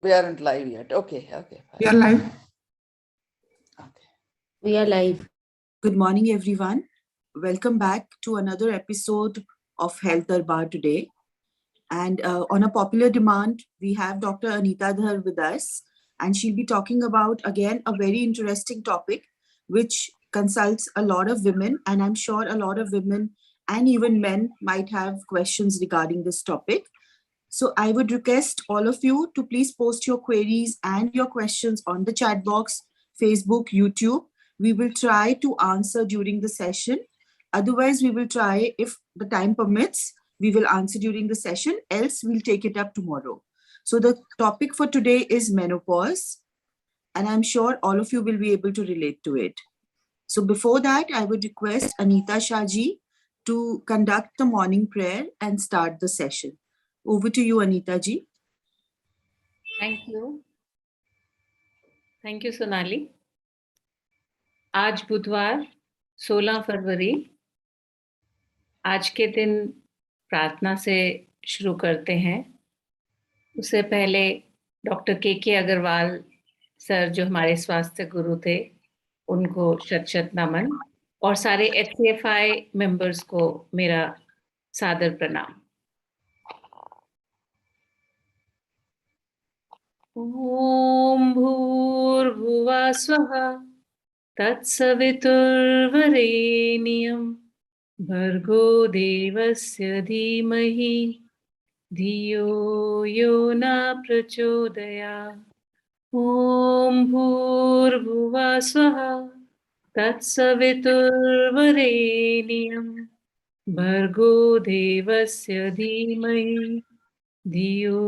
We aren't live yet. Okay, okay, We fine. are live. Okay. We are live. Good morning, everyone. Welcome back to another episode of Health Darbar today. And on a popular demand, we have Dr. Anita Dhar with us, and she'll be talking about again a very interesting topic which consults a lot of women, and I'm sure a lot of women and even men might have questions regarding this topic. So I would request all of you to please post your queries and your questions on the chat box, Facebook, YouTube. We will try to answer during the session. Otherwise, we will try, if the time permits, we will answer during the session, else we'll take it up tomorrow. So the topic for today is menopause, and I'm sure all of you will be able to relate to it. So before that, I would request Anita Shaji to conduct the morning prayer and start the session. Over to you, Anita ji. Thank you Sonali. आज बुधवार 16 फरवरी, आज के दिन प्रार्थना से शुरू करते हैं। उससे पहले डॉक्टर के अग्रवाल सर, जो हमारे स्वास्थ्य गुरु थे, उनको शत शत नमन, और सारे HCFI मेंबर्स को मेरा सादर प्रणाम। ओम भूर्भुवः स्वः तत्सवितुर्वरेण्यं भर्गो देवस्य धीमहि धियो यो न प्रचोदयात्। ओम भूर्भुवः स्वः तत्सवितुर्वरेण्यं भर्गो देवस्य धीमहि धियो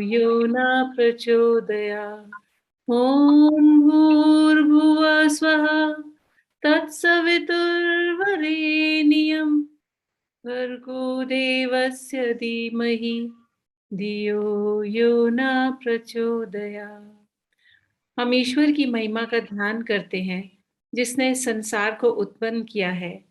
यो न प्रचोदयात्। ओम भूर्भुवः स्वः तत्सवितुर्वरेण्यं भर्गो देवस्य धीमहि धियो यो न प्रचोदयात्। हम ईश्वर की महिमा का ध्यान करते हैं, जिसने संसार को उत्पन्न किया है,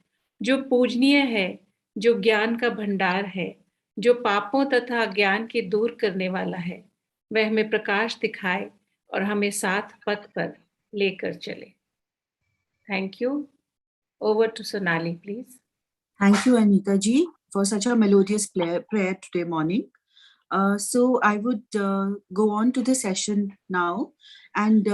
जो पूजनीय है, जो ज्ञान का भंडार है, जो पापों तथा अज्ञान के दूर करने वाला है। वह हमें प्रकाश दिखाए और हमें साथ पथ पर लेकर चले। Thank you. Over to Sonali, please. Thank you, Anita ji, for such a melodious prayer today morning. So I would go on to the session now, and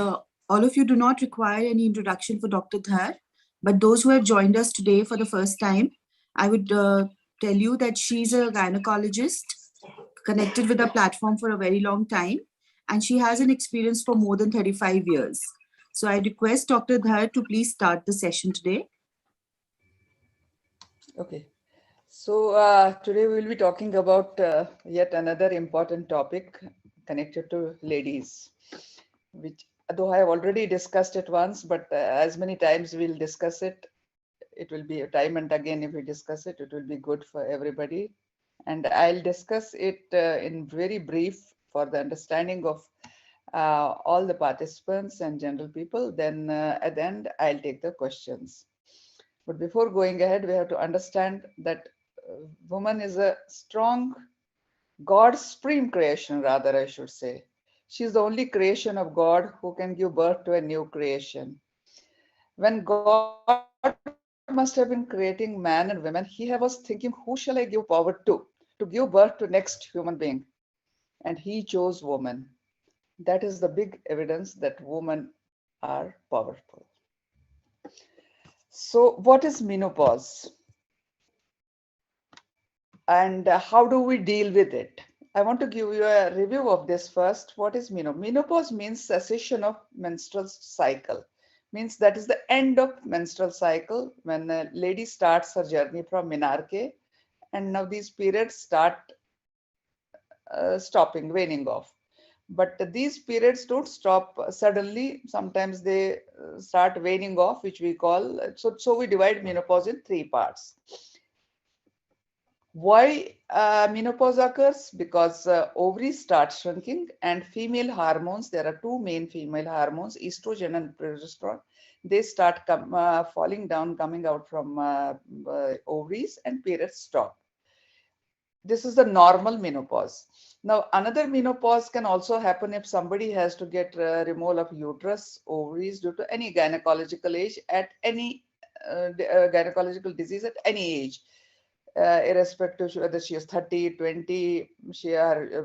all of you do not require any introduction for Dr. Dhar, but those who have joined us today for the first time, I would tell you that she's a gynecologist connected with the platform for a very long time, and she has an experience for more than 35 years. So I request Dr. Dhar to please start the session today. Okay. So today we will be talking about yet another important topic connected to ladies, which though I have already discussed it once, but as many times we'll discuss it, it will be a time and again if we discuss it, it will be good for everybody. And I'll discuss it in very brief for the understanding of all the participants and general people. Then at the end, I'll take the questions. But before going ahead, we have to understand that woman is a strong, God's supreme creation, rather, I should say. She's the only creation of God who can give birth to a new creation. When God must have been creating man and women, he was thinking, who shall I give power to give birth to next human being? And he chose woman. That is the big evidence that women are powerful. So what is menopause? And how do we deal with it? I want to give you a review of this first. What is menopause? Menopause means cessation of menstrual cycle. Means that is the end of menstrual cycle when a lady starts her journey from menarche, and now these periods start stopping, waning off. But these periods don't stop suddenly. Sometimes they start waning off, which we call, so we divide menopause in three parts. Why menopause occurs? Because ovaries start shrinking and female hormones, there are two main female hormones, estrogen and progesterone, they start falling down, coming out from ovaries, and periods stop. This is the normal menopause. Now, another menopause can also happen if somebody has to get removal of uterus, ovaries due to any gynecological age at any gynecological disease at any age, irrespective whether she is 30, 20,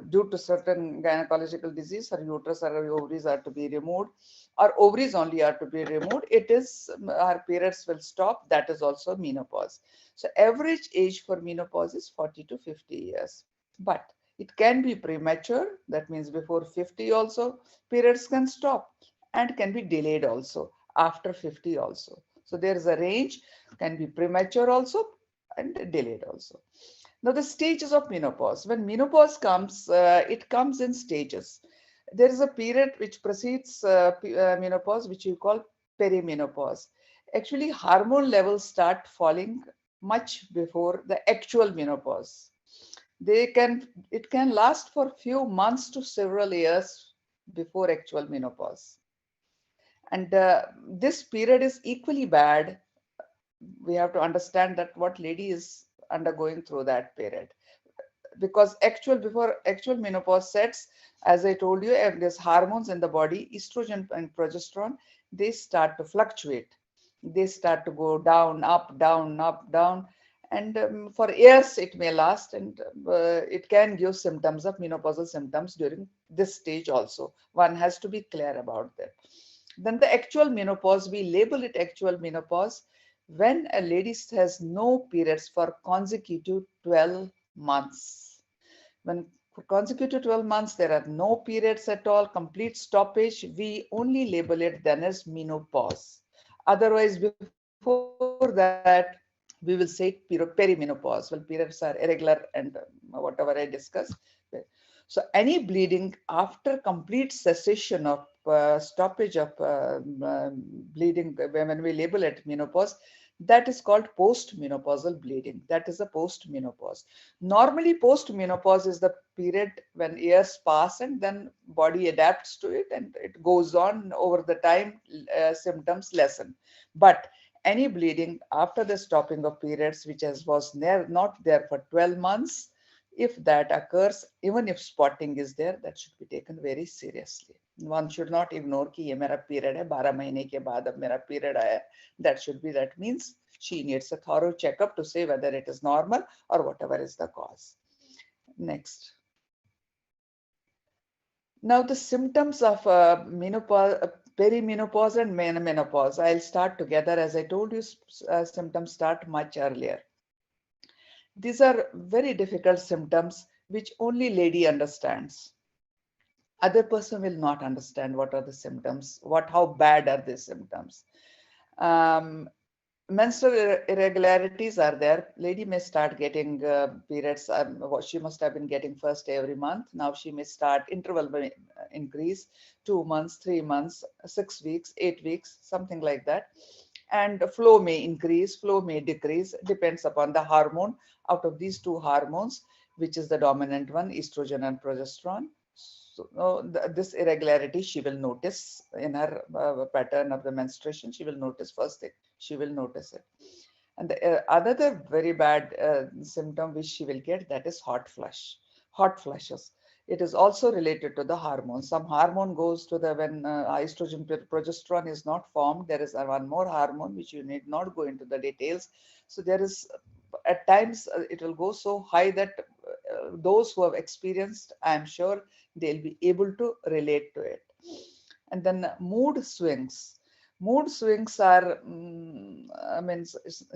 due to certain gynecological disease, her uterus or her ovaries are to be removed, or ovaries only are to be removed. It is her periods will stop. That is also menopause. So average age for menopause is 40 to 50 years. But it can be premature. That means before 50 also periods can stop, and can be delayed also after 50 also. So there is a range, can be premature also and delayed also. Now the stages of menopause. When menopause comes, it comes in stages. There is a period which precedes menopause, which you call perimenopause. Actually, hormone levels start falling much before the actual menopause. It can last for few months to several years before actual menopause. And this period is equally bad. We have to understand that what lady is undergoing through that period, because before actual menopause sets, as I told you, there's hormones in the body, estrogen and progesterone, they start to fluctuate. They start to go down, up, down, and for years it may last, and it can give symptoms of menopausal symptoms during this stage also. One has to be clear about that. Then the actual menopause, we label it actual menopause when a lady has no periods for consecutive 12 months. When for consecutive 12 months there are no periods at all, complete stoppage, we only label it then as menopause. Otherwise, before that, we will say perimenopause. Well, periods are irregular and whatever I discussed. So any bleeding after complete cessation of stoppage of bleeding, when we label it menopause, that is called postmenopausal bleeding. That is a postmenopause. Normally, postmenopause is the period when years pass and then body adapts to it and it goes on over the time, symptoms lessen. But any bleeding after the stopping of periods, which was not there for 12 months, if that occurs, even if spotting is there, that should be taken very seriously. One should not ignore कि ये मेरा period है 12 महीने के बाद अब मेरा period आया. That means she needs a thorough checkup to say whether it is normal or whatever is the cause. Next. Now the symptoms of menopause, perimenopause and menopause. I'll start together. As I told you, symptoms start much earlier. These are very difficult symptoms which only lady understands. Other person will not understand what are the symptoms, how bad are these symptoms. Um, Menstrual irregularities are there. Lady may start getting periods. What she must have been getting first every month. Now she may start interval may increase, 2 months, 3 months, 6 weeks, 8 weeks, something like that. And flow may increase, flow may decrease, depends upon the hormone. Out of these two hormones, which is the dominant one, estrogen and progesterone. So this irregularity she will notice in her pattern of the menstruation. She will notice first thing. She will notice it. And the other very bad symptom which she will get, that is hot flushes. It is also related to the hormone. Some hormone goes to the, when estrogen progesterone is not formed, there is one more hormone which you need not go into the details. So there is, at times it will go so high that those who have experienced, I am sure they'll be able to relate to it. And then mood swings. Mood swings are, I mean,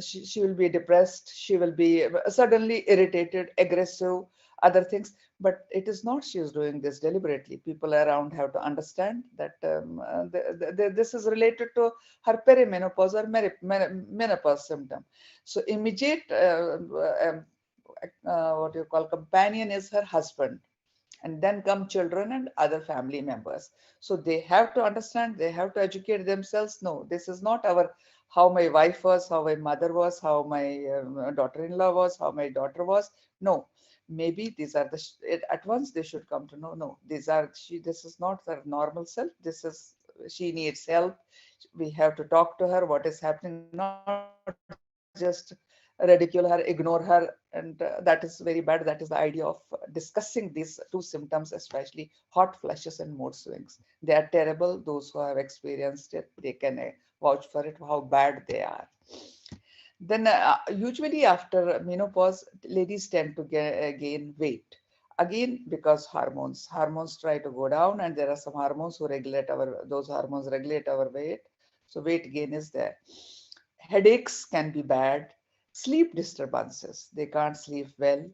she will be depressed, she will be suddenly irritated, aggressive, other things. But it is not she is doing this deliberately. People around have to understand that this is related to her perimenopause or menopause symptom. So immediate, what you call companion is her husband, and then come children and other family members. So they have to understand, they have to educate themselves. No, this is not our, how my wife was, how my mother was, how my daughter-in-law was, how my daughter was. No, maybe these are at once they should come to know, no, this is not her normal self. This is, she needs help. We have to talk to her what is happening, not just ridicule her, ignore her, and that is very bad. That is the idea of discussing these two symptoms, especially hot flushes and mood swings. They are terrible. Those who have experienced it, they can vouch for it, how bad they are. Then, usually after menopause, ladies tend to gain weight. Again, because hormones try to go down, and there are some hormones who regulate those hormones regulate our weight. So weight gain is there. Headaches can be bad. Sleep disturbances. They can't sleep well.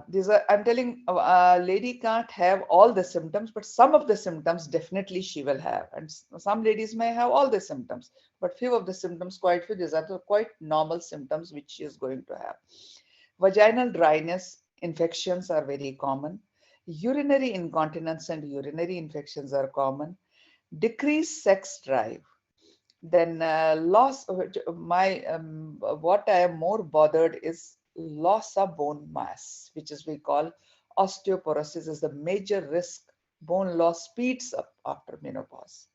These are, I'm telling, a lady can't have all the symptoms, but some of the symptoms definitely she will have. And some ladies may have all the symptoms, but few of the symptoms, quite few, these are the quite normal symptoms which she is going to have. Vaginal dryness, infections are very common. Urinary incontinence and urinary infections are common. Decreased sex drive. Then loss of my what I am more bothered is loss of bone mass, which is we call osteoporosis, is the major risk. Bone loss speeds up after menopause.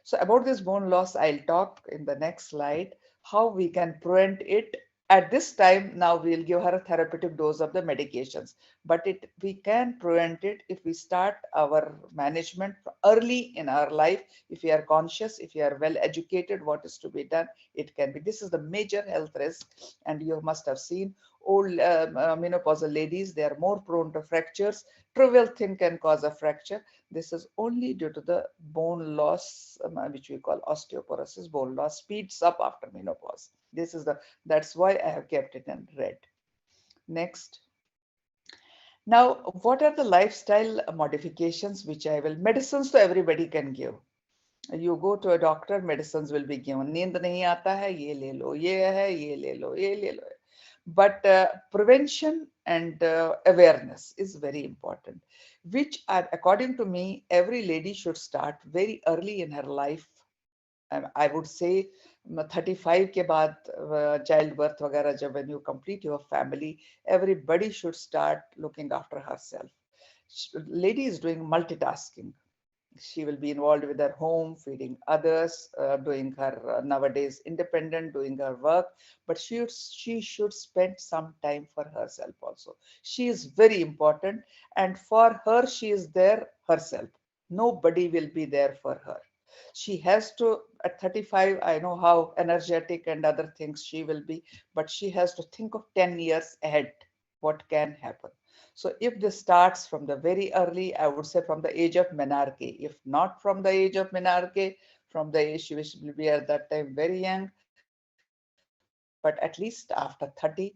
So about this bone loss, I'll talk in the next slide, how we can prevent it. At this time, now we'll give her a therapeutic dose of the medications, but we can prevent it if we start our management early in our life. If we are conscious, if we are well educated, what is to be done, it can be. This is the major health risk, and you must have seen old menopausal ladies, they are more prone to fractures. Trivial thing can cause a fracture. This is only due to the bone loss, which we call osteoporosis. Bone loss speeds up after menopause. That's why I have kept it in red. Next. Now, what are the lifestyle modifications which I will, medicines to everybody can give. You go to a doctor, medicines will be given. नींद नहीं आता है, ये ले लो, ये है, ये ले लो, ये ले लो. But prevention and awareness is very important, which are, according to me, every lady should start very early in her life. I would say 35 के बाद child birth वगैरह जब, when you complete your family, everybody should start looking after herself. Lady is doing multitasking. She will be involved with her home, feeding others, doing her nowadays independent, doing her work, but she should spend some time for herself also. She is very important, and for her, she is there herself. Nobody will be there for her. She has to, at 35, I know how energetic and other things she will be, but she has to think of 10 years ahead what can happen. So if this starts from the very early, I would say from the age of menarche, if not from the age of menarche, from the age she will be at that time very young, but at least after 30,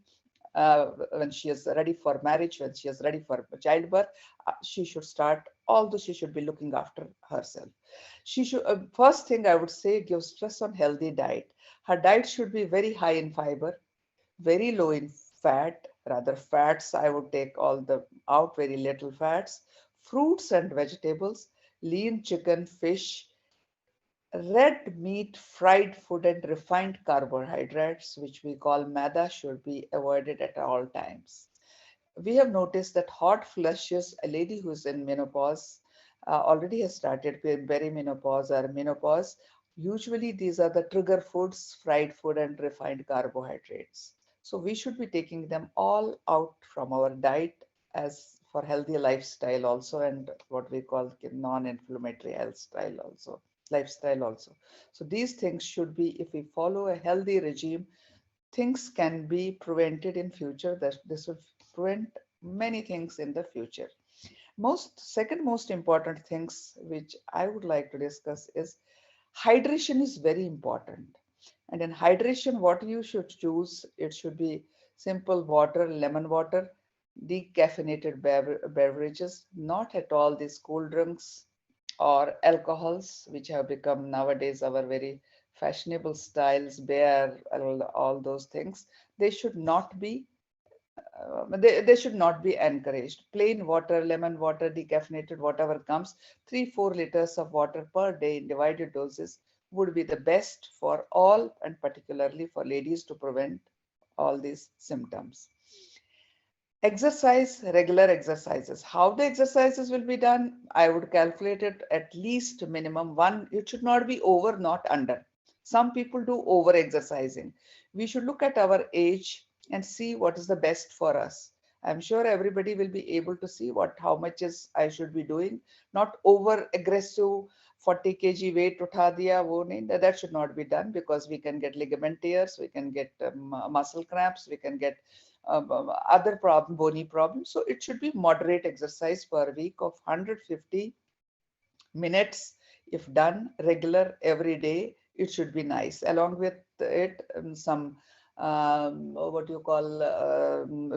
when she is ready for marriage, when she is ready for childbirth, she should start, although she should be looking after herself. She should, first thing I would say, give stress on healthy diet. Her diet should be very high in fiber, very low in fat, rather fats, I would take all the out, very little fats, fruits and vegetables, lean chicken, fish, red meat, fried food, and refined carbohydrates, which we call maida, should be avoided at all times. We have noticed that hot flushes, a lady who's in menopause already has started with perimenopause or menopause. Usually, these are the trigger foods, fried food, and refined carbohydrates. So, we should be taking them all out from our diet as for healthy lifestyle also, and what we call non-inflammatory health style also, lifestyle also. So, these things should be, if we follow a healthy regime, things can be prevented in future. That this will prevent many things in the future. Second most important things which I would like to discuss is hydration is very important. And in hydration, what you should choose, it should be simple water, lemon water, decaffeinated beverages, not at all these cool drinks or alcohols, which have become nowadays our very fashionable styles, beer, all those things. They should not be they should not be encouraged. Plain water, lemon water, decaffeinated, whatever comes, 3-4 liters of water per day in divided doses would be the best for all, and particularly for ladies, to prevent all these symptoms. Exercise, regular exercises. How the exercises will be done, I would calculate it at least minimum one. It should not be over, not under. Some people do over exercising. We should look at our age and see what is the best for us. I'm sure everybody will be able to see what how much is I should be doing, not over aggressive 40 kg weight utha diya, wo nahi, that should not be done because we can get ligament tears, we can get muscle cramps, we can get other problem, bony problems. So it should be moderate exercise per week of 150 minutes. If done regular every day, it should be nice. Along with it, some what you call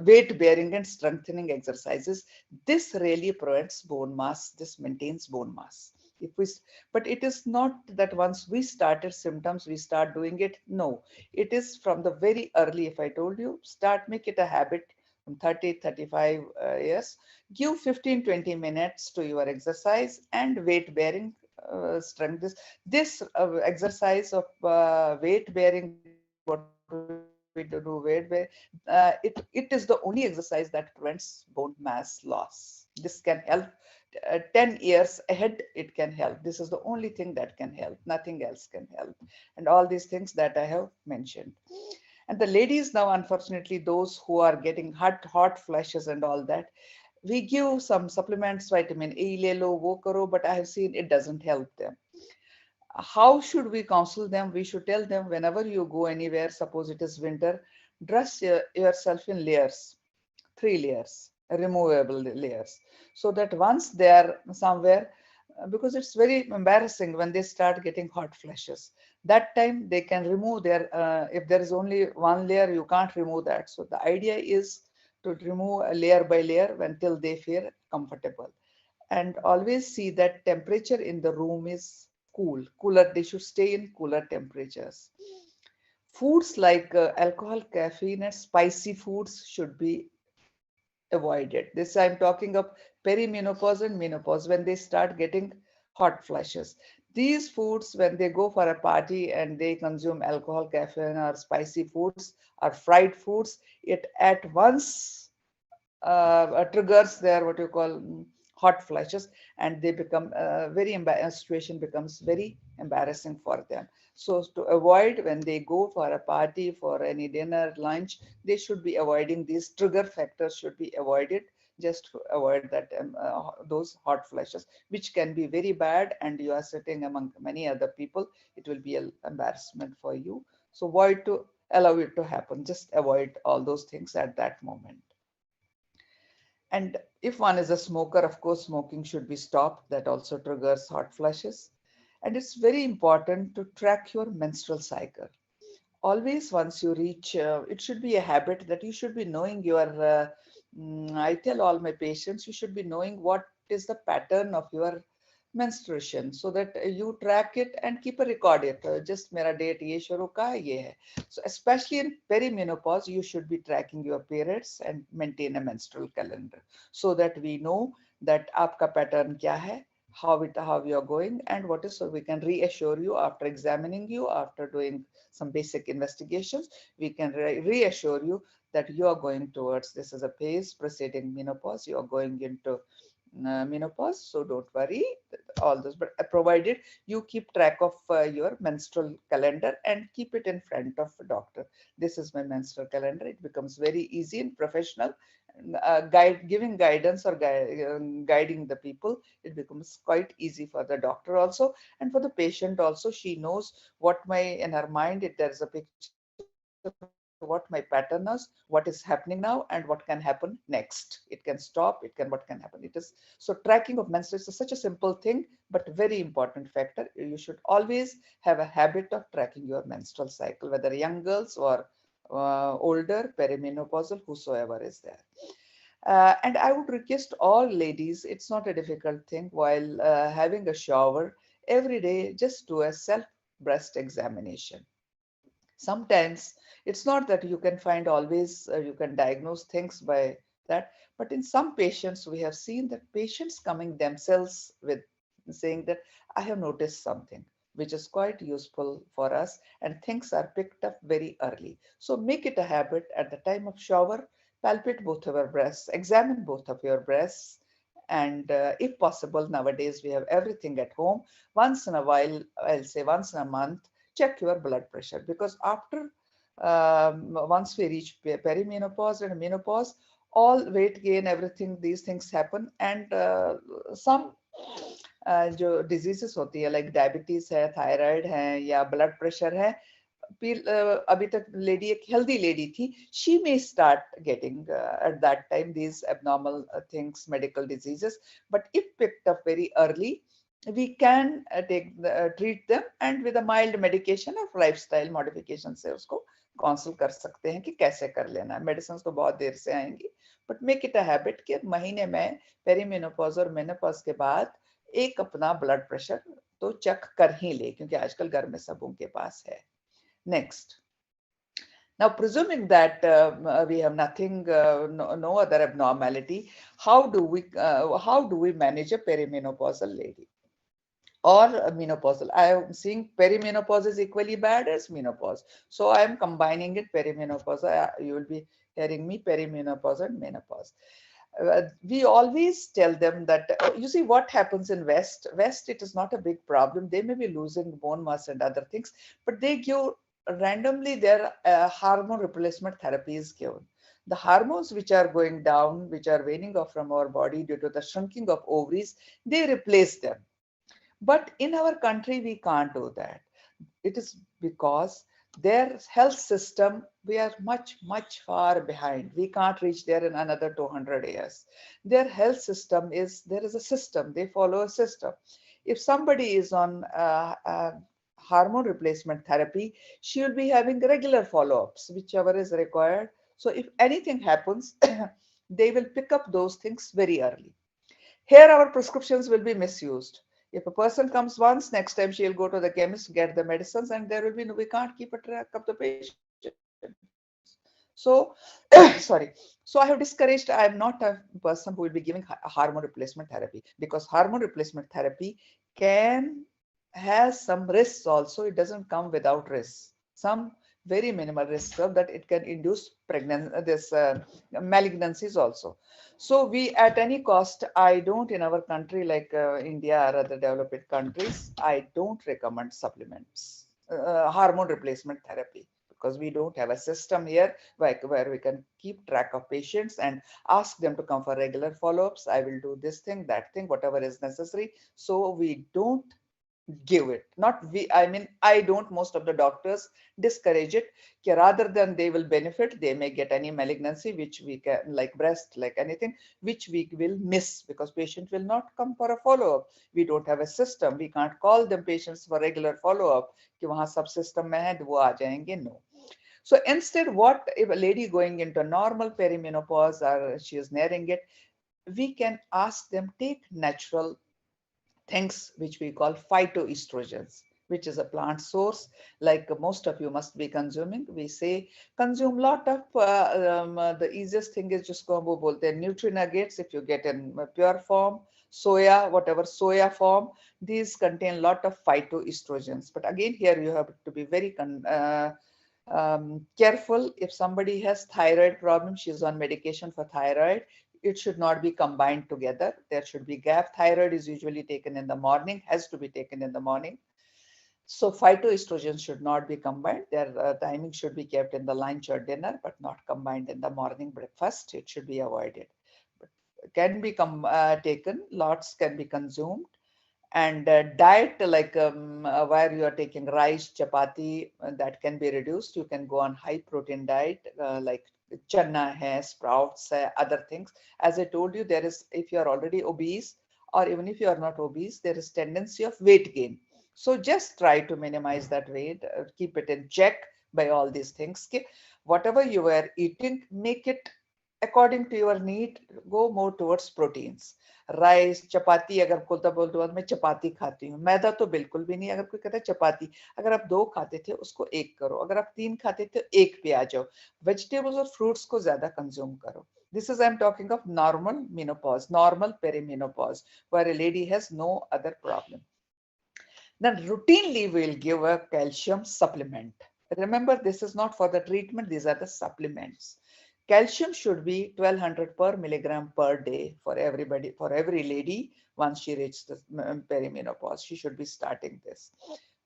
weight bearing and strengthening exercises. This really prevents bone mass. This maintains bone mass. If we, but it is not that once we started symptoms, we start doing it. No, it is from the very early. If I told you, start make it a habit from 30, 35 years. Give 15-20 minutes to your exercise and weight bearing strength. This exercise of weight bearing, what we do weight bearing, it is the only exercise that prevents bone mass loss. This can help 10 years ahead. It can help. This is the only thing that can help. Nothing else can help. And all these things that I have mentioned. And the ladies now, unfortunately, those who are getting hot flashes and all that, we give some supplements, vitamin E, le lo, wo karo, but I have seen it doesn't help them. How should we counsel them? We should tell them whenever you go anywhere, suppose it is winter, dress yourself in layers, 3 layers, removable layers, so that once they are somewhere, because it's very embarrassing when they start getting hot flashes. That time they can remove their, if there is only one layer, you can't remove that. So the idea is to remove a layer by layer until they feel comfortable. And always see that temperature in the room is cooler. They should stay in cooler temperatures. Foods like alcohol, caffeine, and spicy foods should be avoided. This I'm talking of perimenopause and menopause when they start getting hot flashes. These foods, when they go for a party and they consume alcohol, caffeine, or spicy foods or fried foods, it at once triggers their what you call hot flashes, and they become situation becomes very embarrassing for them. So to avoid, when they go for a party, for any dinner, lunch, they should be avoiding these trigger factors, should be avoided, just to avoid that those hot flashes, which can be very bad, and you are sitting among many other people, it will be an embarrassment for you. So avoid to allow it to happen, just avoid all those things at that moment. And if one is a smoker, of course, smoking should be stopped. That also triggers hot flashes. And it's very important to track your menstrual cycle. Always, once you reach, it should be a habit that you should be knowing your, I tell all my patients, you should be knowing what is the pattern of your menstruation, so that you track it and keep a record it. Just mera date ye shuru ka hai, ye hai. So especially in perimenopause, you should be tracking your periods and maintain a menstrual calendar, so that we know that aapka pattern kya hai, how you are going, and what is, so we can reassure you after examining you, after doing some basic investigations, we can reassure you that you are going towards, this is a phase preceding menopause, you are going into menopause. So don't worry, all those, but provided you keep track of your menstrual calendar and keep it in front of a doctor. This is my menstrual calendar. It becomes very easy and professional. Giving guidance or guiding the people, it becomes quite easy for the doctor also, and for the patient also. She knows what my, in her mind, if there is a picture of what my pattern is, what is happening now, and what can happen next. It can stop, it can, what can happen. It is, so tracking of menstruation is such a simple thing, but very important factor. You should always have a habit of tracking your menstrual cycle, whether young girls or older, perimenopausal, whosoever is there. And I would request all ladies, it's not a difficult thing, while having a shower every day, just do a self breast examination. Sometimes it's not that you can find always, you can diagnose things by that, but in some patients, we have seen that patients coming themselves with saying that I have noticed something, which is quite useful for us, and things are picked up very early. So make it a habit at the time of shower, palpate both of your breasts, examine both of your breasts, and if possible, nowadays we have everything at home. Once in a while, I'll say once in a month, check your blood pressure, because after once we reach perimenopause and menopause, all weight gain, everything, these things happen. And some जो diseases होती है, like diabetes है, thyroid है, या blood pressure है, अभी तक lady एक हेल्दी लेडी थी, she may start getting at that time these abnormal things, medical diseases. But if picked up very early, we can treat them, and with a mild medication of lifestyle modification से उसको council कर सकते हैं कि कैसे कर लेना है. मेडिसिन तो बहुत देर से आएंगी, but make it a habit कि महीने में पेरीमेनोपॉज और मेनोपॉज के बाद एक अपना ब्लड प्रेशर तो चेक कर ही ले, क्योंकि आजकल घर में सबों के पास है. Next. Now, presuming that we have nothing, no other abnormality, how do we manage a perimenopausal lady or a menopausal? I am seeing perimenopause is equally bad as menopause, so I am combining it. Perimenopause, you will be hearing me perimenopause and menopause. We always tell them that you see what happens in west, it is not a big problem. They may be losing bone mass and other things, but they give randomly their hormone replacement therapy is given. The hormones which are going down, which are waning off from our body due to the shrinking of ovaries, they replace them. But in our country we can't do that. It is because their health system, we are much far behind. We can't reach there in another 200 years. Their health system is, there is a system, they follow a system. If somebody is on hormone replacement therapy, she will be having regular follow-ups, whichever is required. So if anything happens, they will pick up those things very early. Here our prescriptions will be misused. If a person comes once, next time she'll go to the chemist, get the medicines, and there will be no, we can't keep a track of the patient. So, sorry. So I have discouraged, I am not a person who will be giving hormone replacement therapy, because hormone replacement therapy has some risks also. It doesn't come without risks. Some very minimal risks, so that it can induce malignancies also. So we, at any cost, I don't, in our country like India or other developed countries, I don't recommend supplements, hormone replacement therapy, because we don't have a system here where we can keep track of patients and ask them to come for regular follow-ups. I will do this thing, that thing, whatever is necessary. So we don't give it. Not we, I mean, I don't, most of the doctors discourage it. Rather than they will benefit, they may get any malignancy, which we can, like breast, like anything, which we will miss, because patient will not come for a follow-up. We don't have a system. We can't call them patients for regular follow-up. कि वहाँ सब system में है, वो आ जाएंगे. No. So instead, what if a lady going into normal perimenopause or she is nearing it, we can ask them take natural things which we call phytoestrogens, which is a plant source, like most of you must be consuming. We say consume lot of the easiest thing is just go bolte nutri nuggets if you get in pure form, soya, whatever soya form, these contain lot of phytoestrogens. But again, here you have to be very careful. If somebody has thyroid problem, she's on medication for thyroid, it should not be combined together. There should be gap. Thyroid is usually taken in the morning, has to be taken in the morning. So phytoestrogens should not be combined. Their timing should be kept in the lunch or dinner, but not combined in the morning breakfast. It should be avoided. But can be taken, lots can be consumed. And diet, like where you are taking rice, chapati, that can be reduced. You can go on high protein diet, like chana hai, sprouts, other things. As I told you, there is, if you are already obese, or even if you are not obese, there is tendency of weight gain. So just try to minimize that weight, keep it in check by all these things. Whatever you were eating, make it according to your need, go more towards proteins. Rice, chapati, अगर बोलता बोलते मैं चपाती खाती हूँ, मैदा तो बिल्कुल भी नहीं. अगर कोई कहता है चपाती, अगर आप 2 खाते थे उसको 1 करो, अगर आप 3 खाते थे 1 पे आ जाओ. वेजिटेबल्स और फ्रूट्स को ज्यादा कंज्यूम करो. This is, I'm talking of normal menopause, normal perimenopause, where a lady has no other problem. Then routinely we'll give a calcium supplement. Remember, this is not for the treatment, these are the supplements. Calcium should be 1200 per milligram per day for everybody, for every lady. Once she reaches the perimenopause, she should be starting this.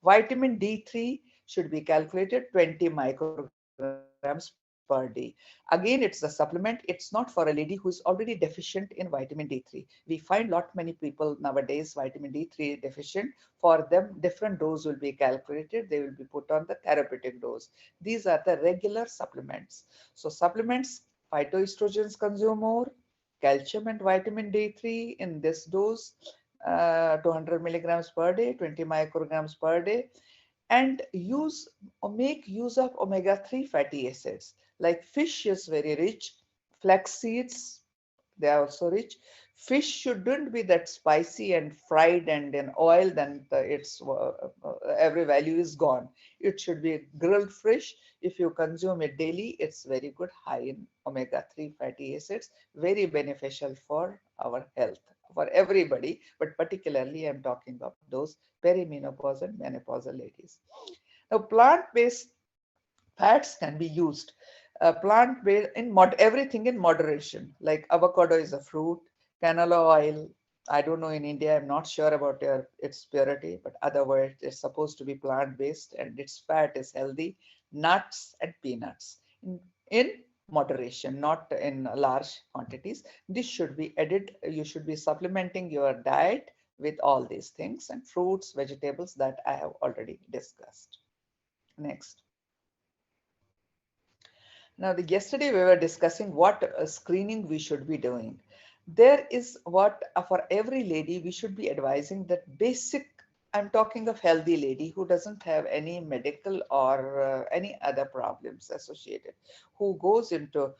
Vitamin D3 should be calculated 20 micrograms per day. Again, it's a supplement. It's not for a lady who is already deficient in vitamin D3. We find lot many people nowadays vitamin D3 deficient. For them, different dose will be calculated. They will be put on the therapeutic dose. These are the regular supplements. So supplements, phytoestrogens consume more, calcium and vitamin D3 in this dose, 200 milligrams per day, 20 micrograms per day, and use or make use of omega-3 fatty acids. Like fish is very rich, flax seeds, they are also rich. Fish shouldn't be that spicy and fried and in oil, then its every value is gone. It should be grilled fish. If you consume it daily, it's very good, high in omega-3 fatty acids, very beneficial for our health, for everybody, but particularly I'm talking of those perimenopause and menopausal ladies. Now, plant-based fats can be used. Plant-based in everything in moderation. Like avocado is a fruit, canola oil. I don't know in India. I'm not sure about its purity, but otherwise it's supposed to be plant-based and its fat is healthy. Nuts and peanuts in moderation, not in large quantities. This should be added. You should be supplementing your diet with all these things and fruits, vegetables that I have already discussed. Next. Now, yesterday we were discussing what screening we should be doing. There is what for every lady we should be advising that basic. I'm talking of healthy lady who doesn't have any medical or any other problems associated, who goes into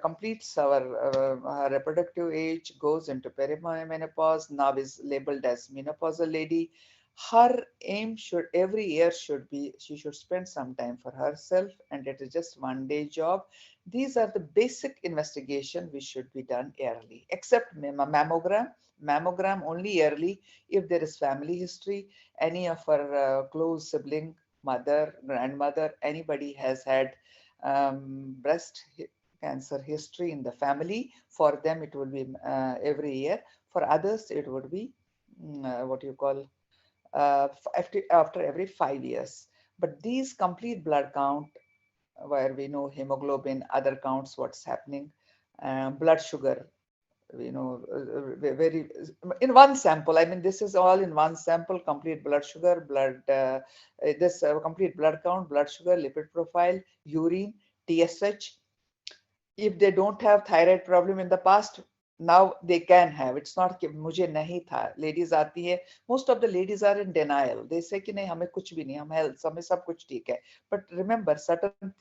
completes our reproductive age, goes into perimenopause, now is labeled as menopausal lady. Her aim should every year should be she should spend some time for herself, and it is just 1 day job. These are the basic investigation which should be done yearly, except mammogram only yearly if there is family history, any of her close sibling, mother, grandmother, anybody has had breast cancer history in the family. For them it will be every year. For others it would be what you call after every 5 years. But these complete blood count, where we know hemoglobin, other counts, what's happening, blood sugar, very in one sample. I mean, this is all in one sample: complete blood sugar, this complete blood count, blood sugar, lipid profile, urine, TSH. If they don't have thyroid problem in the past, now they can have. It's not कि मुझे नहीं था. Ladies आती है, most of the ladies are in denial. They say कि नहीं, हमें कुछ भी नहीं, हम health, हमें सब कुछ ठीक है. But remember, certain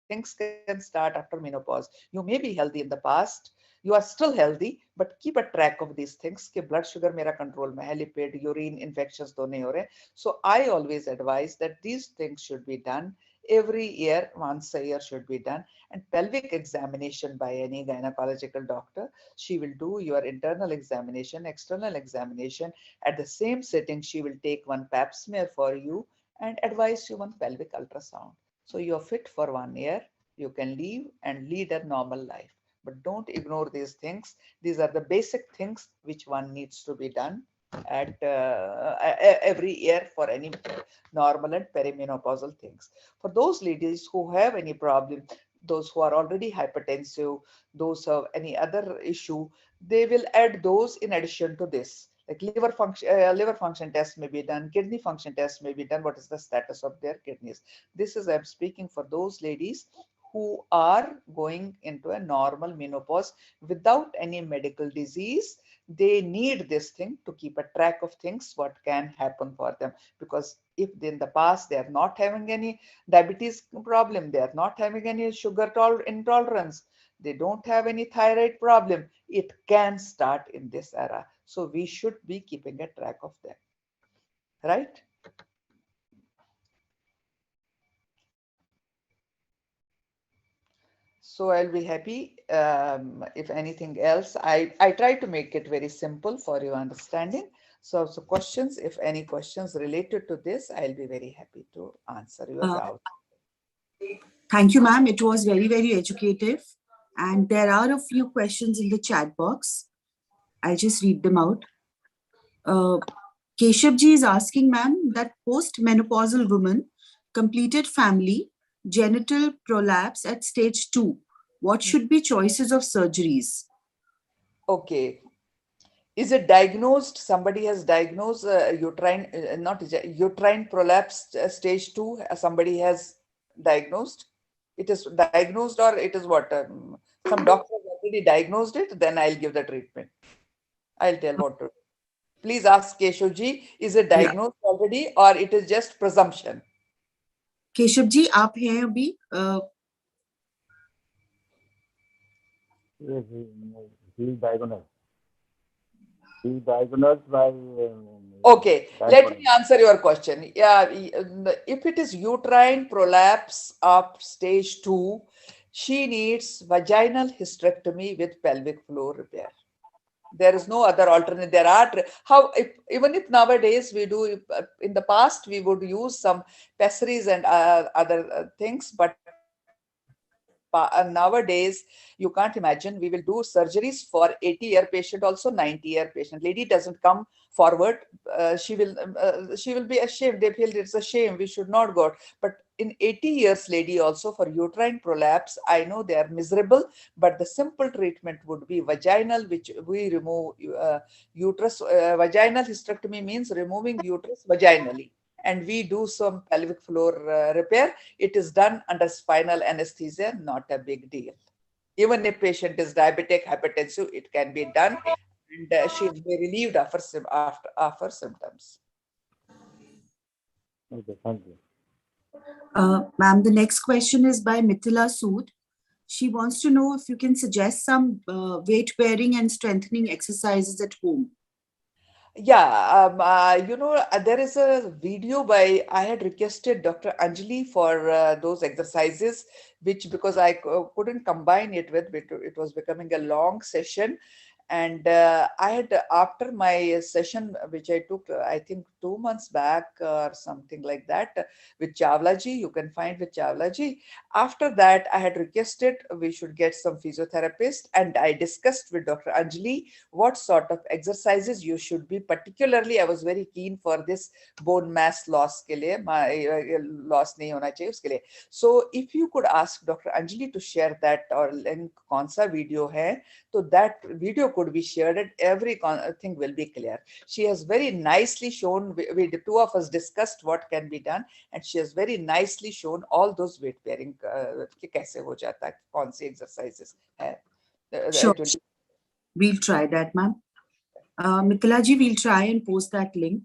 things can start after menopause. You may be healthy in the past, you are still healthy, but keep a track of these things कि blood sugar मेरा control में है, lipid, urine infections तो नहीं हो रहे. So I always advise that these things should be done every year, once a year should be done. And pelvic examination by any gynecological doctor, she will do your internal examination, external examination. At the same sitting, she will take one pap smear for you and advise you on pelvic ultrasound. So you're fit for 1 year, you can leave and lead a normal life. But don't ignore these things. These are the basic things which one needs to be done at every year for any normal and perimenopausal things. For those ladies who have any problem, those who are already hypertensive, those who have any other issue, they will add those in addition to this. Like liver function test may be done, kidney function test may be done. What is the status of their kidneys? This is, I'm speaking for those ladies who are going into a normal menopause without any medical disease. They need this thing to keep a track of things, what can happen for them. Because if in the past they are not having any diabetes problem, they are not having any sugar intolerance, they don't have any thyroid problem, it can start in this era. So we should be keeping a track of them, right? So I'll be happy if anything else. I try to make it very simple for your understanding. So questions, if any questions related to this, I'll be very happy to answer your doubt. Thank you, ma'am. It was very, very educative. And there are a few questions in the chat box. I'll just read them out. Keshavji is asking, ma'am, that post-menopausal women completed family, genital prolapse at stage 2. What should be choices of surgeries? Okay. Is it diagnosed? Somebody has diagnosed uterine, not uterine prolapse stage 2. Somebody has diagnosed. It is diagnosed, or it is what? Some doctor has already diagnosed it. Then I'll give the treatment. I'll tell what to do. Please ask Keshavji, is it Yeah. diagnosed already, or it is just presumption? Keshav ji आप हैं अभी Yes, he is diagnosed. He is diagnosed by. Okay, let me gynecology. answer your question. Yeah, if it is uterine prolapse of stage 2, she needs vaginal hysterectomy with pelvic floor repair. There is no other alternative. There are even if nowadays we do, in the past we would use some pessaries and other things, but nowadays you can't imagine. We will do surgeries for 80-year patient, also 90-year patient. Lady doesn't come forward. She will be ashamed. They feel it's a shame. We should not go. But in 80 years lady also, for uterine prolapse, I know they are miserable, but the simple treatment would be vaginal, which we remove uterus. Vaginal hysterectomy means removing uterus vaginally, and we do some pelvic floor repair. It is done under spinal anesthesia, not a big deal. Even if patient is diabetic, hypertensive, it can be done, and she will be relieved after symptoms. Okay, thank you. Ma'am, the next question is by Mithila Sood. She wants to know if you can suggest some weight bearing and strengthening exercises at home. Yeah, there is a video by, I had requested Dr. Anjali for those exercises, which because I couldn't combine it with, it was becoming a long session. And I had, after my session, which I took, I think 2 months back or something like that, with Chawla ji, you can find with Chawla ji. After that, I had requested we should get some physiotherapist, and I discussed with Dr. Anjali what sort of exercises you should be. Particularly, I was very keen for this bone mass loss के लिए, loss नहीं होना चाहिए उसके लिए. So if you could ask Dr. Anjali to share that, or link कौन सा video है, so that video could be shared and everything will be clear. She has very nicely shown, the two of us discussed what can be done, and she has very nicely shown all those weight bearing कि कैसे हो जाता है, कौन सी exercises है. Sure. We'll try that, ma'am. Mithila ji, we'll try and post that link.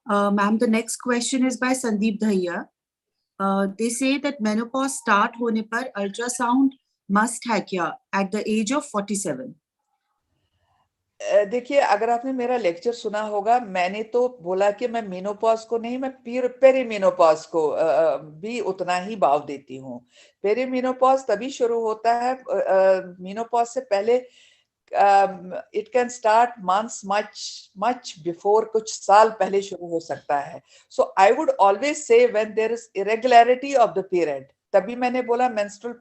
Ma'am, the next question is by Sandeep Dhaiya. They say that menopause start होने पर ultrasound must है क्या at the age of 47? देखिए, अगर आपने मेरा lecture सुना होगा, मैंने तो बोला कि मैं मेनोपॉज को नहीं, मैं पेरीमेनोपॉज को भी उतना ही भाव देती हूँ. पेरीमेनोपॉज तभी शुरू होता है, मेनोपॉज से पहले it can start months much before, कुछ साल पहले शुरू हो सकता है. So I would always say when there is irregularity of the period, तभी मैंने बोला menstrual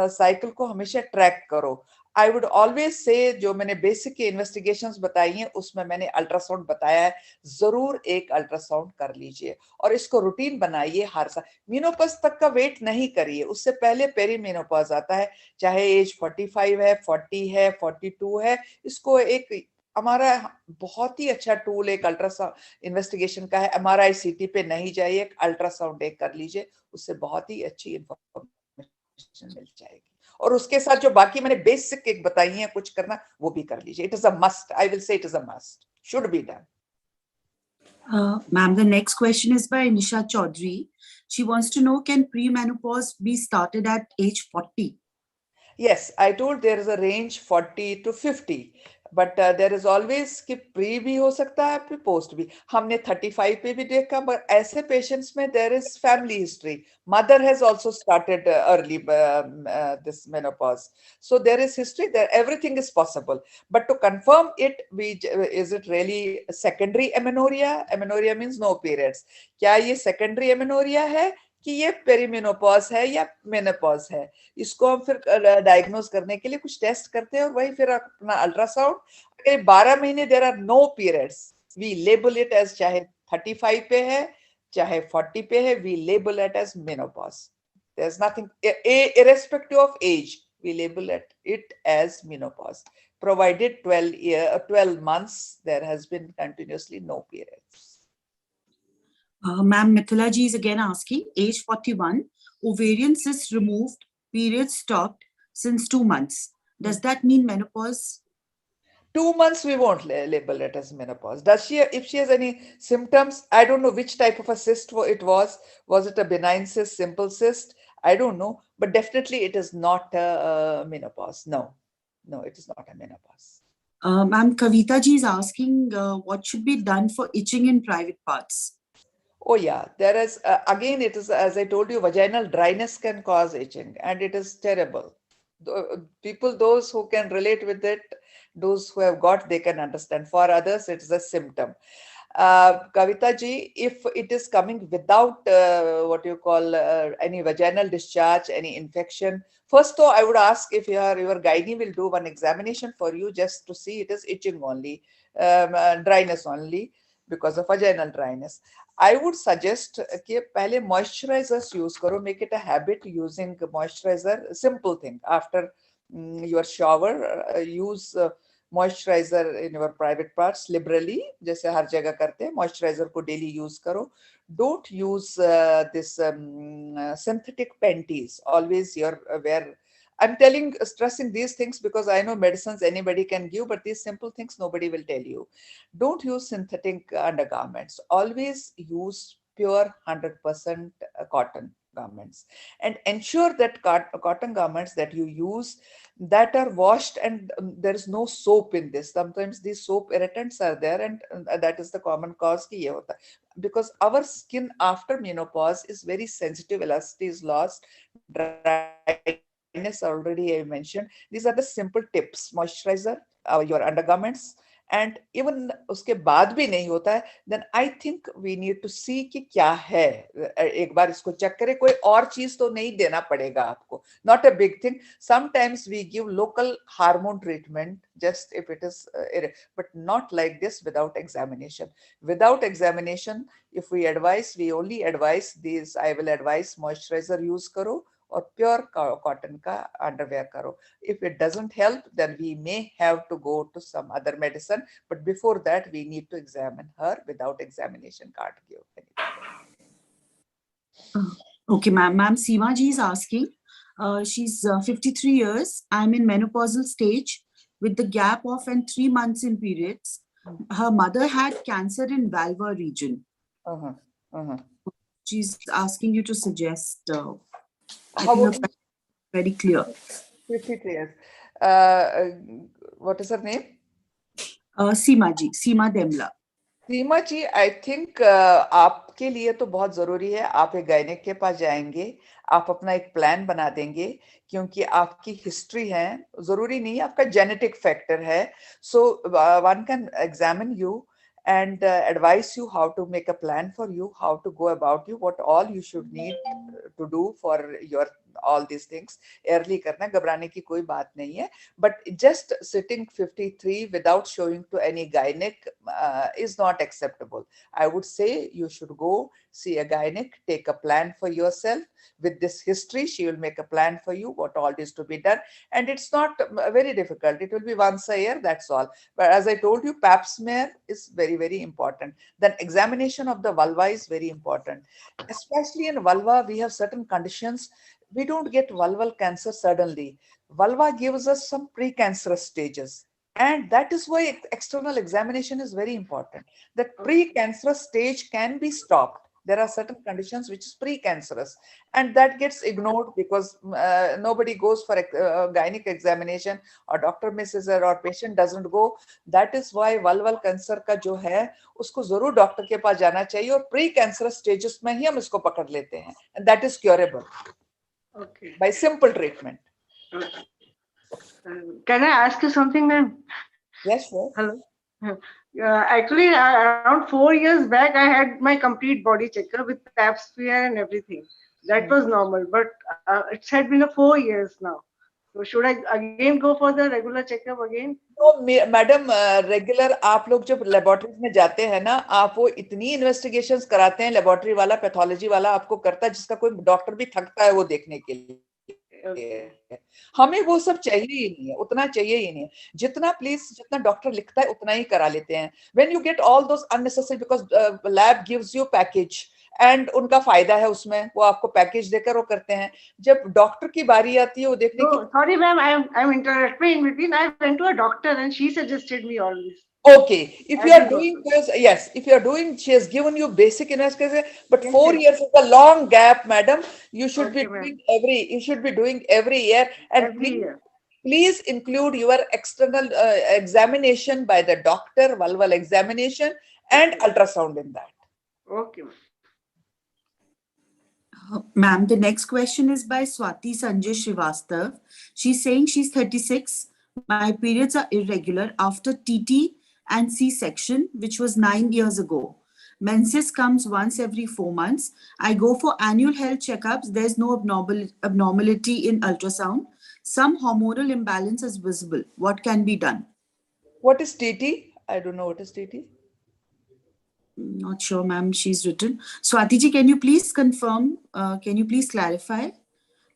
cycle को हमेशा ट्रैक करो. I would always say, जो मैंने बेसिक की इन्वेस्टिगेशंस बताई हैं उसमें मैंने अल्ट्रासाउंड बताया है, जरूर एक अल्ट्रासाउंड कर लीजिए और इसको रूटीन बनाइए हर साल. मेनोपॉज तक का वेट नहीं करिए, उससे पहले पेरीमेनोपॉज आता है, चाहे एज 45 है, 40 है, 42 है. इसको एक हमारा बहुत ही अच्छा टूल एक अल्ट्रासाउंड इन्वेस्टिगेशन का है. MRI CT पे नहीं जाइए, एक अल्ट्रासाउंड एक कर लीजिए, उससे बहुत ही अच्छी इंफॉर्मेशन मिल जाएगी. और उसके साथ जो बाकी मैंने बेसिक एक बताई हैं कुछ करना, वो भी कर लीजिए. It is a must. I will say it is a must, should be done. Ma'am, the next question is by Nisha Chaudhary. She wants to know, can premenopause be started at age 40? Yes, I told there is a range 40 to 50, but there is always कि pre भी हो सकता है, फिर post भी. हमने 35 पे भी देखा, but ऐसे पेशेंट्स में there is family history. Mother has also started early this menopause, so there is history there. Everything is possible, but to confirm it, is it really secondary amenorrhea? Amenorrhea means no periods. क्या ये secondary amenorrhea है कि ये perimenopause है या menopause है? इसको हम फिर डायग्नोज करने के लिए कुछ टेस्ट करते हैं और वही फिर अपना अल्ट्रासाउंड. अगर 12 महीने there are no periods, we label it as, चाहे 35 पे है, चाहे 40 पे है, we label it as menopause. There's nothing, irrespective of age, we label it as menopause, provided 12 months there has been continuously no periods. Ma'am, Mithila ji is again asking, age 41, ovarian cyst removed, periods stopped since 2 months. Does that mean menopause? 2 months we won't label it as menopause. Does she, if she has any symptoms, I don't know which type of a cyst it was. Was it a benign cyst, simple cyst? I don't know, but definitely it is not a menopause. No, it is not a menopause. Ma'am, Kavita ji is asking, what should be done for itching in private parts? Oh yeah, there is, again, it is, as I told you, vaginal dryness can cause itching, and it is terrible. People, those who can relate with it, those who have got, they can understand. For others, it is a symptom. Kavita ji, if it is coming without what you call any vaginal discharge, any infection, first though, I would ask if your gynae will do one examination for you just to see it is itching only, dryness only because of vaginal dryness. I would suggest कि पहले moisturizers use करो, make it a habit using moisturizer. Simple thing, after your shower, use moisturizer in your private parts liberally, जैसे हर जगह करते हैं. Moisturizer को daily use करो. Don't use this synthetic panties. Always wear. I'm stressing these things because I know medicines anybody can give, but these simple things nobody will tell you. Don't use synthetic undergarments. Always use pure 100% cotton garments, and ensure that cotton garments that you use, that are washed, and there is no soap in this. Sometimes these soap irritants are there, and that is the common cause ki ye hota. Because our skin after menopause is very sensitive, elasticity is lost, dryness already I mentioned. These are the simple tips: moisturizer, your undergarments, and even उसके बाद भी नहीं होता है, then I think we need to see कि क्या है. एक बार इसको चेक करें. कोई और चीज तो नहीं देना पड़ेगा आपको. Not a big thing. Sometimes we give local hormone treatment just if it is, but not like this without examination. Without examination, if we only advise these. I will advise moisturizer use करो और pure cotton का underwear करो. If it doesn't help, then we may have to go to some other medicine. But before that, we need to examine her. Without examination, can't give anything. Okay, ma'am. Ma'am, Seema ji is asking, she's 53 years. I'm in menopausal stage with the gap of 3 months in periods. Her mother had cancer in vulva region. She's asking you to suggest. I think very clear. 53 years. What is her name? Seema ji, Seema Demla. Seema ji, I think आपके लिए तो बहुत जरूरी है. आप एक gynaec के पास जाएंगे, आप अपना एक प्लान बना देंगे, क्योंकि आपकी हिस्ट्री है. जरूरी नहीं आपका जेनेटिक फैक्टर है. So one can examine you and advise you how to make a plan for you, how to go about you, what all you should need to do for your all these things. Early करना, घबराने की कोई बात नहीं है. But just sitting 53 without showing to any gynec is not acceptable. I would say you should go see a gynec, take a plan for yourself. With this history, she will make a plan for you, what all is to be done. And it's not very difficult. It will be once a year, that's all. But as I told you, pap smear is very, very important. Then examination of the vulva is very important. Especially in vulva, we have certain conditions. We don't get vulval cancer suddenly. Vulva gives us some precancerous stages. And that is why external examination is very important. That precancerous stage can be stopped. There are certain conditions which is precancerous, and that gets ignored because nobody goes for gynec examination, or doctor misses it, or patient doesn't go. That is why vulval cancer का जो है उसको जरूर doctor के पास जाना चाहिए, और precancerous stages में ही हम इसको पकड़ लेते हैं, and that is curable by simple treatment. Can I ask you something, ma'am? Yes, sir. Hello. Actually, around 4 years back, I had my complete body checkup with pap smear and everything. That was normal, but it's had been 4 years now. So should I again go for the regular checkup again? तो madam regular आप लोग जब laboratories में जाते हैं ना, आप वो इतनी इन्वेस्टिगेशंस कराते हैं, लेबोरेटरी वाला, पैथोलॉजी वाला आपको करता है, जिसका कोई डॉक्टर भी थकता है वो देखने के लिए। Okay. हमें वो सब चाहिए ही नहीं है, उतना चाहिए ही नहीं है। जितना प्लीज, जितना डॉक्टर लिखता है उतना ही करा लेते हैं। When you get all those unnecessary, because lab gives you package and उनका फायदा है उसमें, वो आपको पैकेज देकर वो करते हैं। जब डॉक्टर की बारी आती है वो देखने की, No, sorry, ma'am. I'm interrupting in between. I went to a doctor and she suggested me all this. okay, if you As are you told doing me. this, yes, if you are doing, she has given you basic investigation, but Yes, 4 years is a long gap, madam. You should be Okay, ma'am. doing you should be doing every year, and Every year. please include your external examination by the doctor, vulval examination, and Okay. ultrasound in that. Okay, ma'am. Ma'am, the next question is by Swati Sanjay Srivastav. She's saying she's 36. My periods are irregular after TT and C-section, which was 9 years ago. Menses comes once every 4 months. I go for annual health checkups. There's no abnormality in ultrasound. Some hormonal imbalance is visible. What can be done? What is TT? I don't know what is TT. Not sure, ma'am. She's written. Swati ji, can you please confirm? Can you please clarify?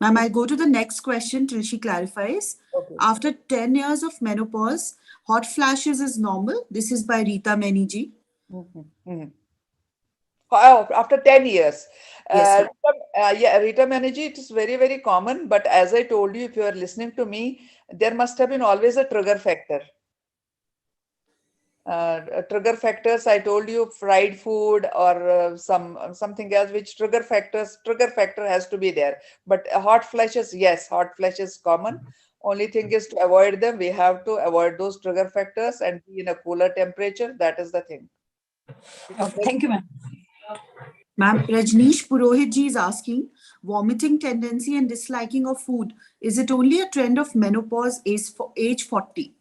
Ma'am, I'll go to the next question till she clarifies. Okay. After 10 years of menopause, hot flashes is normal. This is by Rita Meniji. After 10 years. Yes, ma'am. Yeah, Rita Manaji, it is very, very common. But as I told you, if you are listening to me, there must have been always a trigger factor. Trigger factors, I told you, fried food or something else, which trigger factor has to be there. But hot flashes, yes, hot flashes common. Only thing is to avoid them. We have to avoid those trigger factors and be in a cooler temperature. That is the thing. Thank you, ma'am. Ma'am, Rajneesh Purohit ji is asking, vomiting tendency and disliking of food, is it only a trend of menopause age 40?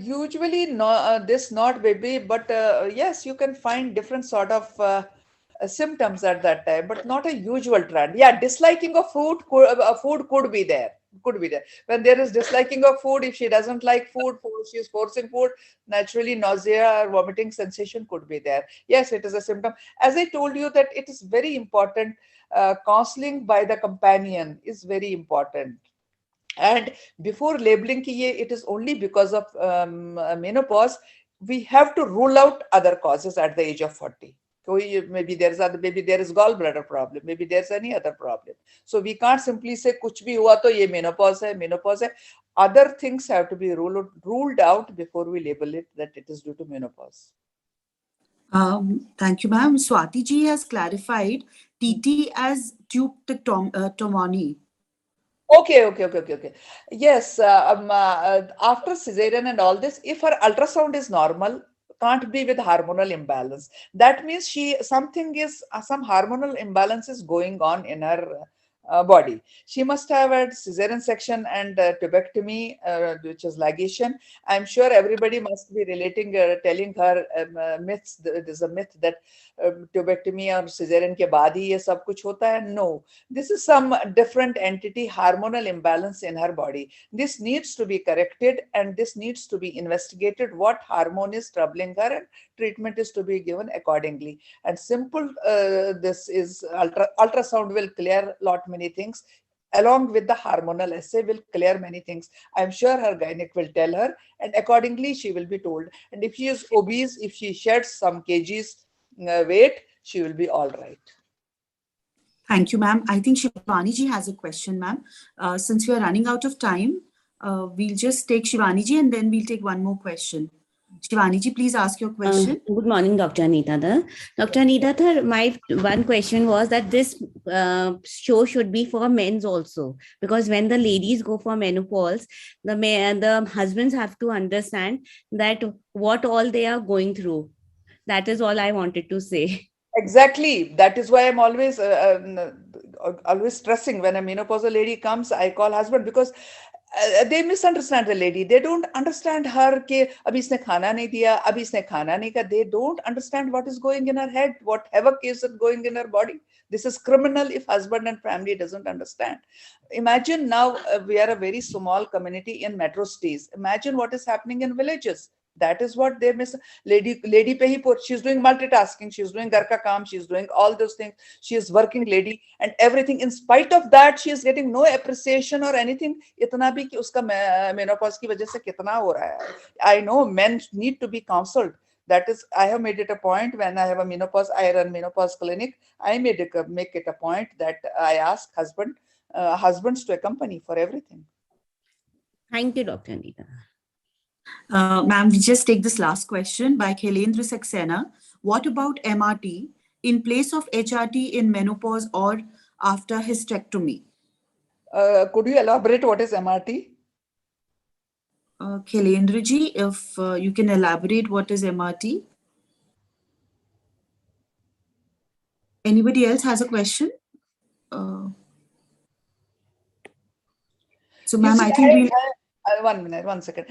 Usually no, this not baby, but yes, you can find different sort of symptoms at that time, but not a usual trend. Yeah, disliking of food could be there. Could be there. When there is disliking of food, if she doesn't like food, she is forcing food, naturally nausea or vomiting sensation could be there. Yes, it is a symptom. As I told you that it is very important. Counseling by the companion is very important. And before labeling ki it is only because of menopause, we have to rule out other causes at the age of 40. Maybe there is gallbladder problem, maybe there's any other problem. So we can't simply say kuch bhi hua to ye menopause hai. Other things have to be ruled out before we label it that it is due to menopause. Thank you, ma'am. Swati ji has clarified TT as tubectomy. Okay. Yes, after cesarean and all this, if her ultrasound is normal, can't be with hormonal imbalance. That means some hormonal imbalance is going on in her body. She must have had cesarean section and tubectomy, which is ligation. I'm sure everybody must be telling her myths. There's a myth that tubectomy or cesarean के बाद ही ये सब कुछ होता है. No, this is some different entity, hormonal imbalance in her body. This needs to be corrected and this needs to be investigated. What hormone is troubling her, and treatment is to be given accordingly. And simple, this is ultrasound will clear lot many things. Along with the hormonal assay will clear many things. I'm sure her gynec will tell her, and accordingly she will be told. And if she is obese, if she sheds some kgs weight, she will be all right. Thank you, ma'am. I think Shivani ji has a question, ma'am. Since we are running out of time, we'll just take Shivani ji and then we'll take one more question. Shivani ji, please ask your question. Good morning, Dr. Anita. Dr. Anita, my one question was that this show should be for men's also, because when the ladies go for menopause, the husbands have to understand that what all they are going through. That is all I wanted to say. Exactly. That is why I'm always stressing when a menopausal lady comes, I call husband, because they misunderstand the lady. They don't understand her कि अभी इसने खाना नहीं दिया, अभी इसने खाना नहीं का. They don't understand what is going in her head, what havoc is going in her body. This is criminal if husband and family doesn't understand. Imagine now we are a very small community in metro cities. Imagine what is happening in villages. That is what they miss. Lady pe hi put. She's doing multitasking. She's doing घर का काम. She's doing all those things. She is working lady and everything. In spite of that, she is getting no appreciation or anything. इतना भी कि उसका menopause की वजह से कितना हो रहा है. I know men need to be counseled. That is, I have made it a point when I have a menopause, I run menopause clinic. I make it a point that I ask husbands to accompany for everything. Thank you, Dr. Anita. Ma'am, we just take this last question by Khailendra Saxena. What about MRT in place of HRT in menopause or after hysterectomy? Could you elaborate what is MRT? Khailendra ji, if you can elaborate what is MRT. Anybody else has a question? So, ma'am, I think we'll... 1 minute, 1 second.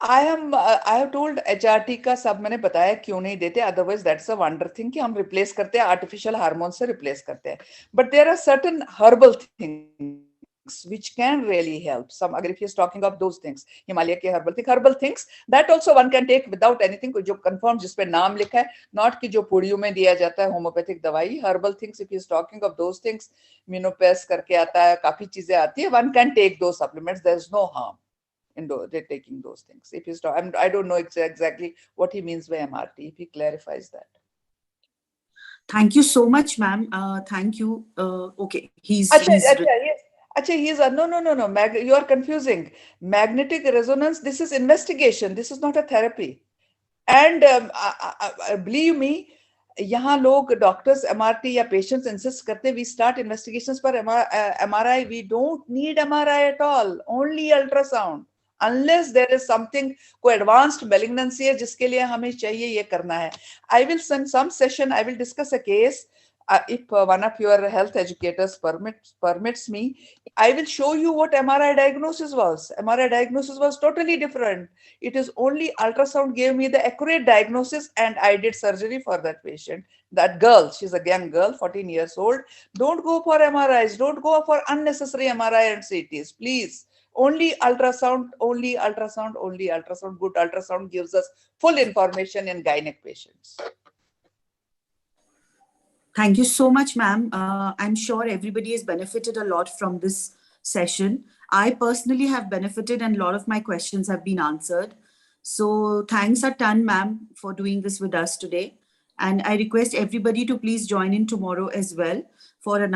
I have told HRT का सब मैंने बताया क्यों नहीं देते. Otherwise, that's a wonder thing कि हम replace करते हैं, artificial hormones से replace करते हैं. But there are certain herbal things which can really help. Some, अगर if he is talking of those things, Himalaya के herbal things, that also one can take without anything. जो confirm जिस पे नाम लिखा है, not कि जो पुड़ियों में दिया जाता है homeopathic दवाई. Herbal things, if he is talking of those things, Menopause करके आता है, काफी चीजें आती है. One can take those supplements. There is no harm in taking those things. If he's I don't know exactly what he means by MRT. If he clarifies that. Thank you so much, ma'am. Thank you. Okay, he's no. You are confusing. Magnetic resonance. This is investigation. This is not a therapy. And believe me, यहाँ लोग doctors MRT या patients insist करते, we start investigations पर MRI. We don't need MRI at all. Only ultrasound. Unless there is something कोई advanced malignancy है जिसके लिए हमें चाहिए ये करना है. I will send some session. I will discuss a case. If one of your health educators permits me, I will show you what MRI diagnosis was. MRI diagnosis was totally different. It is only ultrasound gave me the accurate diagnosis and I did surgery for that patient. That girl, she's a young girl, 14 years old. Don't go for MRIs. Don't go for unnecessary MRI and CTs, please. Only ultrasound, only ultrasound, only ultrasound. Good ultrasound gives us full information in gynec patients. Thank you so much, ma'am. I'm sure everybody has benefited a lot from this session. I personally have benefited and a lot of my questions have been answered. So thanks a ton, ma'am, for doing this with us today. And I request everybody to please join in tomorrow as well for another